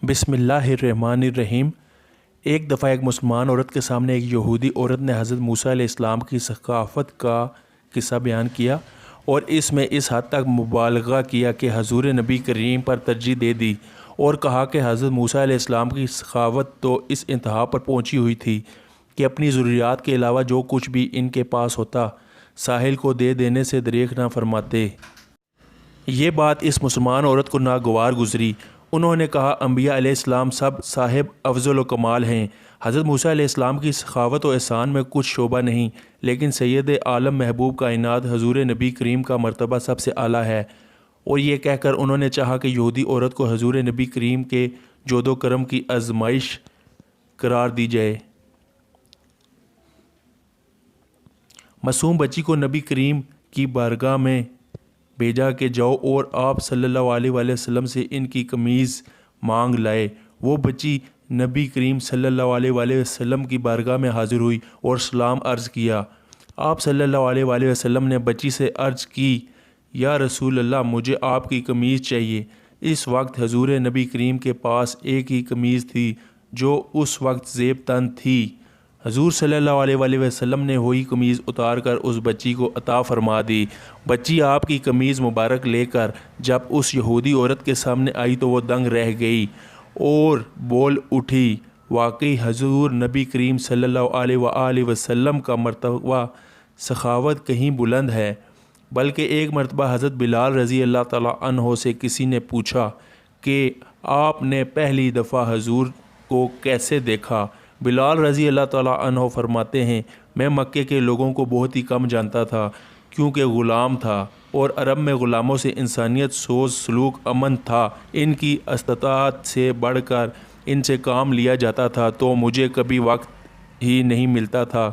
बिस्मिल्लाहिर्रहमानिर्रहीम। एक दफ़ा एक मुसलमान औरत के सामने एक यहूदी औरत ने हज़रत मूसा अलैहिस्सलाम की सक़ाफ़त का किस्सा बयान किया और इसमें इस हद तक मुबालगा किया कि हज़ूर नबी करीम पर तरजीह दे दी और कहा कि हज़रत मूसा अलैहिस्सलाम की सख़ावत तो इस इंतहा पर पहुँची हुई थी कि अपनी ज़रूरियात के अलावा जो कुछ भी इनके पास होता साहिल को दे देने से दरेक ना फरमाते। ये बात इस मुसलमान औरत को नागवार गुज़री। उन्होंने कहा, अंबिया अलैहिस्सलाम सब साहिब अफ़ज़ल व कमाल हैं। हज़रत मूसा अलैहिस्सलाम की सखावत व एहसान में कुछ शोबा नहीं, लेकिन सैयद आलम महबूब कायनात हज़ूर नबी करीम का मर्तबा सबसे आला है। और ये कहकर उन्होंने चाहा कि यहूदी औरत को हज़ूर नबी करीम के जोदो करम की आजमाइश करार दी जाए। मासूम बच्ची को नबी करीम की बारगाह में भेजा कि जाओ और आप सल्लल्लाहु अलैहि वसल्लम से इनकी कमीज़ मांग लाए। वो बच्ची नबी करीम सल्लल्लाहु अलैहि वसल्लम की बारगाह में हाज़िर हुई और सलाम अर्ज़ किया। आप सल्लल्लाहु अलैहि वसल्लम ने बच्ची से अर्ज़ की, या रसूल अल्लाह, मुझे आपकी कमीज़ चाहिए। इस वक्त हजूर नबी करीम के पास एक ही कमीज़ थी जो उस वक्त ज़ेब तन थी। हजूर सल्लल्लाहु अलैहि वसल्लम ने वही कमीज़ उतार कर उस बच्ची को अता फरमा दी। बच्ची आपकी कमीज़ मुबारक लेकर जब उस यहूदी औरत के सामने आई तो वो दंग रह गई और बोल उठी, वाकई हजूर नबी करीम सल्लल्लाहु अलैहि वसल्लम का मर्तबा सखावत कहीं बुलंद है। बल्कि एक मरतबा हज़रत बिलाल रज़ी अल्लाह ताला अन्हो से किसी ने पूछा कि आपने पहली दफ़ा हजूर को कैसे देखा। बिलाल रज़ी अल्लाह ताला अन्हो फरमाते हैं, मैं मक्के के लोगों को बहुत ही कम जानता था क्योंकि ग़ुलाम था और अरब में ग़ुलामों से इंसानियत सोच सलूक अमन था। इनकी इस्तात से बढ़कर इनसे काम लिया जाता था, तो मुझे कभी वक्त ही नहीं मिलता था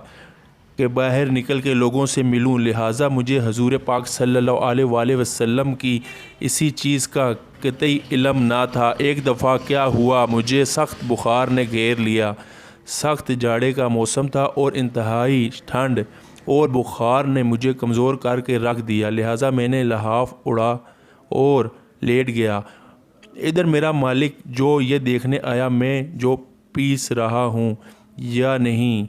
कि बाहर निकल के लोगों से मिलूं। लिहाजा मुझे हजूर पाक सल्लल्लाहु अलैहि वसल्लम की इसी चीज़ का कतई इल्म ना था। एक दफ़ा क्या हुआ, मुझे सख्त बुखार ने घेर लिया। सख्त जाड़े का मौसम था और इंतहाई ठंड और बुखार ने मुझे कमज़ोर करके रख दिया। लिहाजा मैंने लहाफ उड़ा और लेट गया। इधर मेरा मालिक जो ये देखने आया मैं जो पीस रहा हूँ या नहीं,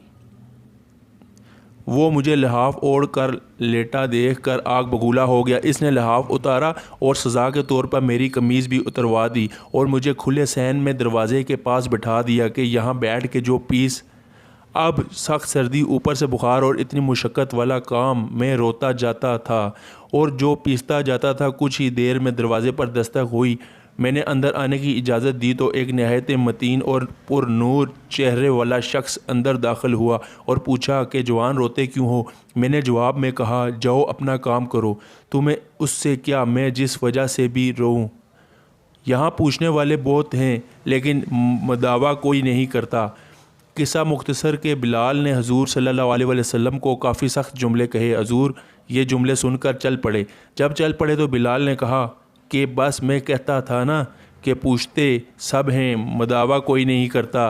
वो मुझे लिहाफ ओढ़ कर लेटा देख कर आग बगूला हो गया। इसने लिहाफ उतारा और सज़ा के तौर पर मेरी कमीज़ भी उतरवा दी और मुझे खुले सहन में दरवाज़े के पास बिठा दिया कि यहाँ बैठ के जो पीस। अब सख्त सर्दी, ऊपर से बुखार और इतनी मुशक्क़त वाला काम, मैं रोता जाता था और जो पीसता जाता था। कुछ ही देर में दरवाज़े पर दस्तक हुई। मैंने अंदर आने की इजाज़त दी तो एक नहायत मतीन और पुरनूर चेहरे वाला शख्स अंदर दाखिल हुआ और पूछा कि जवान रोते क्यों हो। मैंने जवाब में कहा, जाओ अपना काम करो, तुम्हें उससे क्या, मैं जिस वजह से भी रोऊँ। यहाँ पूछने वाले बहुत हैं लेकिन दावा कोई नहीं करता। किस्सा मुख्तसर के बिलाल ने हजूर सल्लल्लाहु अलैहि वसल्लम को काफ़ी सख्त जुमले कहे। हजूर ये जुमले सुनकर चल पड़े। जब चल पड़े तो बिलाल ने कहा कि बस मैं कहता था ना कि पूछते सब हैं, मदावा कोई नहीं करता।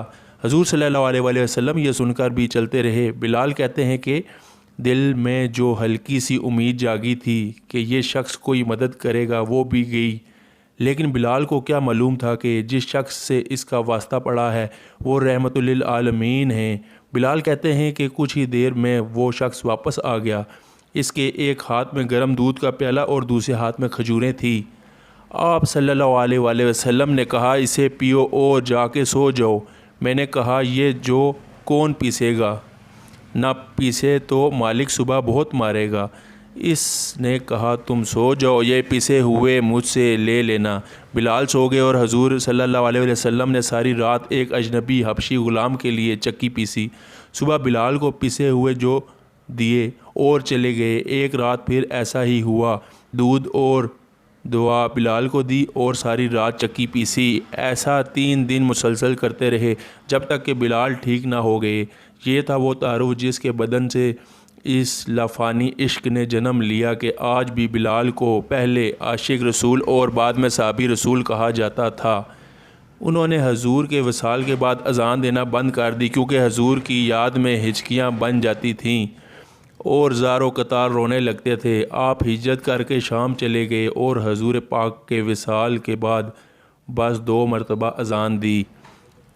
हजूर सल्लल्लाहु अलैहि वसल्लम ये सुनकर भी चलते रहे। बिलाल कहते हैं कि दिल में जो हल्की सी उम्मीद जागी थी कि ये शख्स कोई मदद करेगा वो भी गई, लेकिन बिलाल को क्या मालूम था कि जिस शख्स से इसका वास्ता पड़ा है वो रहमतुल लिल आलमीन हैं। बिलाल कहते हैं कि कुछ ही देर में वो शख्स वापस आ गया। इसके एक हाथ में गर्म दूध का प्याला और दूसरे हाथ में खजूरें थी। आप सल्लल्लाहु अलैहि वसल्लम ने कहा, इसे पियो और जाके सो जाओ। मैंने कहा, ये जो कौन पीसेगा, ना पीसे तो मालिक सुबह बहुत मारेगा। इसने कहा, तुम सो जाओ, ये पिसे हुए मुझसे ले लेना। बिलाल सो गए और हजूर सल्लल्लाहु अलैहि वसल्लम ने सारी रात एक अजनबी हबशी ग़ुलाम के लिए चक्की पीसी। सुबह बिलाल को पिसे हुए जो दिए और चले गए। एक रात फिर ऐसा ही हुआ, दूध और दुआ बिलाल को दी और सारी रात चक्की पीसी। ऐसा 3 दिन मुसलसल करते रहे जब तक कि बिलाल ठीक ना हो गए। ये था वो तारुफ जिसके बदन से इस लाफानी इश्क ने जन्म लिया कि आज भी बिलाल को पहले आशिक रसूल और बाद में साहबी रसूल कहा जाता था। उन्होंने हजूर के वसाल के बाद अज़ान देना बंद कर दी क्योंकि हजूर की याद में हिचकियाँ बन जाती थीं और ज़ारो कतार रोने लगते थे। आप हिजरत करके शाम चले गए और हजूर पाक के विसाल के बाद بس 2 مرتبہ اذان دی۔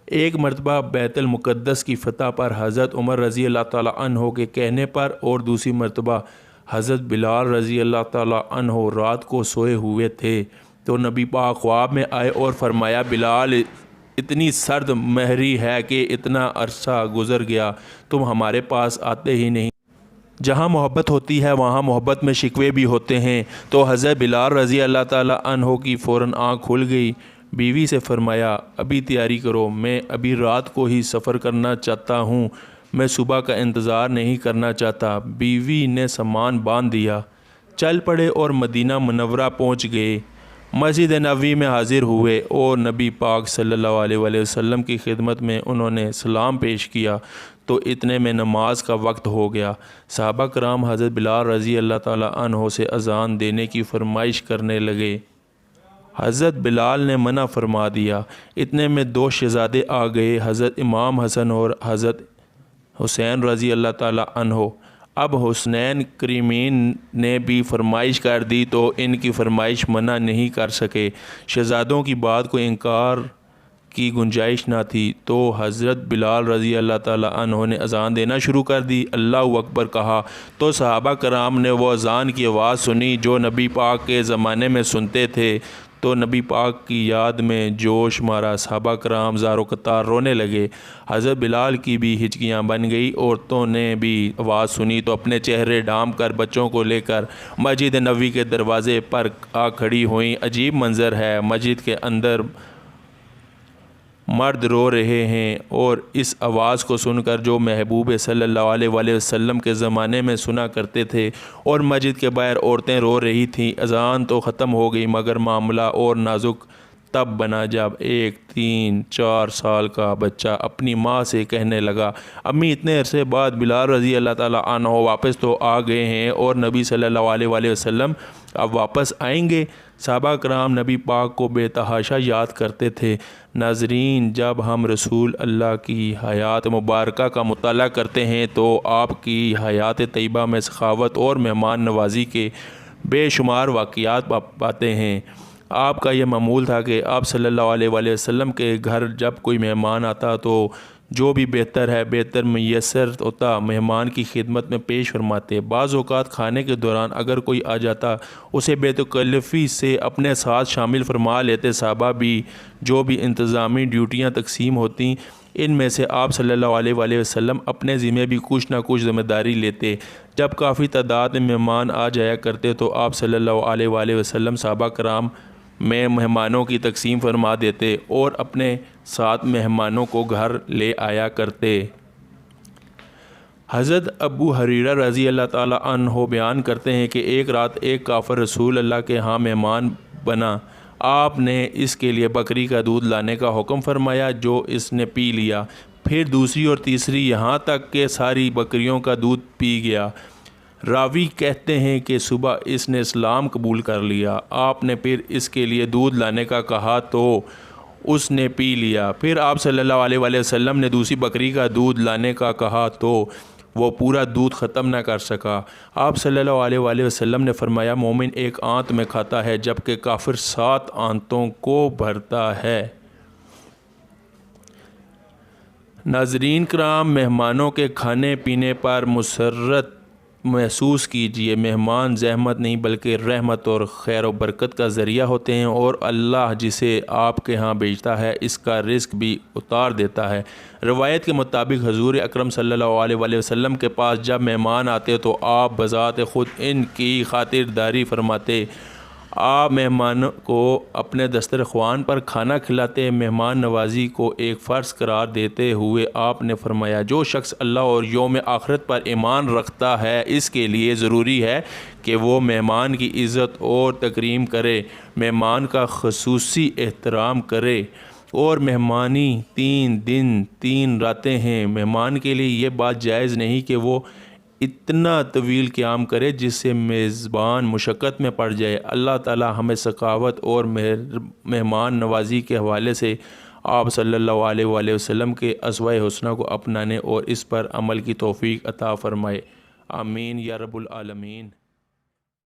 ایک مرتبہ بیت المقدس کی فتح پر حضرت عمر رضی اللہ تعالیٰ عنہ کے کہنے پر، اور دوسری مرتبہ حضرت بلال رضی اللہ تعالیٰ عنہ رات کو سوئے ہوئے تھے تو نبی پاک خواب میں آئے اور فرمایا، بلال اتنی سرد مہری ہے کہ اتنا عرصہ گزر گیا تم ہمارے پاس آتے ہی نہیں۔ جہاں محبت ہوتی ہے وہاں محبت میں شکوے بھی ہوتے ہیں۔ تو حضرت بلال رضی اللہ تعالیٰ عنہ کی فوراً آنکھ کھل گئی۔ بیوی سے فرمایا، ابھی تیاری کرو، میں ابھی رات کو ہی سفر کرنا چاہتا ہوں، میں صبح کا انتظار نہیں کرنا چاہتا۔ بیوی نے سامان باندھ دیا، چل پڑے اور مدینہ منورہ پہنچ گئے۔ مسجد نبوی میں حاضر ہوئے اور نبی پاک صلی اللہ علیہ وسلم کی خدمت میں انہوں نے سلام پیش کیا تو اتنے میں نماز کا وقت ہو گیا۔ صحابہ کرام حضرت بلال رضی اللہ تعالیٰ عنہ سے اذان دینے کی فرمائش کرنے لگے۔ حضرت بلال نے منع فرما دیا۔ اتنے میں 2 شہزادے آ گئے، حضرت امام حسن اور حضرت حسین رضی اللہ تعالیٰ عنہ۔ اب حسنین کریمین نے بھی فرمائش کر دی تو ان کی فرمائش منع نہیں کر سکے۔ شہزادوں کی بات کو انکار کی گنجائش نہ تھی تو حضرت بلال رضی اللہ تعالیٰ عنہ نے اذان دینا شروع کر دی۔ اللہ اکبر کہا تو صحابہ کرام نے وہ اذان کی آواز سنی جو نبی پاک کے زمانے میں سنتے تھے تو نبی پاک کی یاد میں جوش مارا، صحابہ کرام زار و قطار رونے لگے۔ حضرت بلال کی بھی ہچکیاں بن گئی۔ عورتوں نے بھی آواز سنی تو اپنے چہرے ڈھانپ کر بچوں کو لے کر مسجد نبوی کے دروازے پر آ کھڑی ہوئیں۔ عجیب منظر ہے، مسجد کے اندر مرد رو رہے ہیں اور اس آواز کو سن کر جو محبوب صلی اللہ علیہ وسلم کے زمانے میں سنا کرتے تھے، اور مسجد کے باہر عورتیں رو رہی تھیں۔ اذان تو ختم ہو گئی مگر معاملہ اور نازک تب بنا جب ایک 3-4 سال کا بچہ اپنی ماں سے کہنے لگا، امی اتنے عرصے بعد بلال رضی اللہ تعالیٰ عنہ واپس تو آ گئے ہیں اور نبی صلی اللہ علیہ وسلم اب واپس آئیں گے۔ صحابہ کرام نبی پاک کو بے تحاشا یاد کرتے تھے۔ ناظرین، جب ہم رسول اللہ کی حیات مبارکہ کا مطالعہ کرتے ہیں تو آپ کی حیات طیبہ میں سخاوت اور مہمان نوازی کے بے شمار واقعات پاتے ہیں۔ آپ کا یہ معمول تھا کہ آپ صلی اللہ علیہ وسلم کے گھر جب کوئی مہمان آتا تو جو بھی بہتر میسر ہوتا مہمان کی خدمت میں پیش فرماتے۔ بعض اوقات کھانے کے دوران اگر کوئی آ جاتا اسے بے تکلفی سے اپنے ساتھ شامل فرما لیتے۔ صحابہ بھی جو بھی انتظامی ڈیوٹیاں تقسیم ہوتیں ان میں سے آپ صلی اللہ علیہ وسلم اپنے ذمہ بھی کچھ نہ کچھ ذمہ داری لیتے۔ جب کافی تعداد میں مہمان آ جایا کرتے تو آپ صلی اللہ علیہ وسلم صحابہ کرام میں مہمانوں کی تقسیم فرما دیتے اور اپنے ساتھ مہمانوں کو گھر لے آیا کرتے۔ حضرت ابو ہریرہ رضی اللہ تعالیٰ عنہ بیان کرتے ہیں کہ ایک رات ایک کافر رسول اللہ کے ہاں مہمان بنا۔ آپ نے اس کے لیے بکری کا دودھ لانے کا حکم فرمایا جو اس نے پی لیا، پھر دوسری اور تیسری، یہاں تک کہ ساری بکریوں کا دودھ پی گیا۔ راوی کہتے ہیں کہ صبح اس نے اسلام قبول کر لیا۔ آپ نے پھر اس کے لیے دودھ لانے کا کہا تو اس نے پی لیا۔ پھر آپ صلی اللہ علیہ وسلم نے دوسری بکری کا دودھ لانے کا کہا تو وہ پورا دودھ ختم نہ کر سکا۔ آپ صلی اللہ علیہ وسلم نے فرمایا، مومن ایک آنت میں کھاتا ہے جبکہ کافر 7 آنتوں کو بھرتا ہے۔ ناظرین کرام، مہمانوں کے کھانے پینے پر مسرت محسوس کیجیے۔ مہمان زحمت نہیں بلکہ رحمت اور خیر و برکت کا ذریعہ ہوتے ہیں، اور اللہ جسے آپ کے ہاں بھیجتا ہے اس کا رزق بھی اتار دیتا ہے۔ روایت کے مطابق حضور اکرم صلی اللہ علیہ وسلم کے پاس جب مہمان آتے تو آپ بذات خود ان کی خاطرداری فرماتے۔ آپ مہمان کو اپنے دسترخوان پر کھانا کھلاتے۔ مہمان نوازی کو ایک فرض قرار دیتے ہوئے آپ نے فرمایا، جو شخص اللہ اور یوم آخرت پر ایمان رکھتا ہے اس کے لیے ضروری ہے کہ وہ مہمان کی عزت اور تکریم کرے، مہمان کا خصوصی احترام کرے، اور مہمانی 3 دن 3 راتیں ہیں۔ مہمان کے لیے یہ بات جائز نہیں کہ وہ اتنا طویل قیام کرے جس سے میزبان مشقت میں پڑ جائے۔ اللہ تعالی ہمیں سخاوت اور مہمان نوازی کے حوالے سے آپ صلی اللہ علیہ وسلم کے اسوہ حسنہ کو اپنانے اور اس پر عمل کی توفیق عطا فرمائے۔ آمین یا رب العالمین۔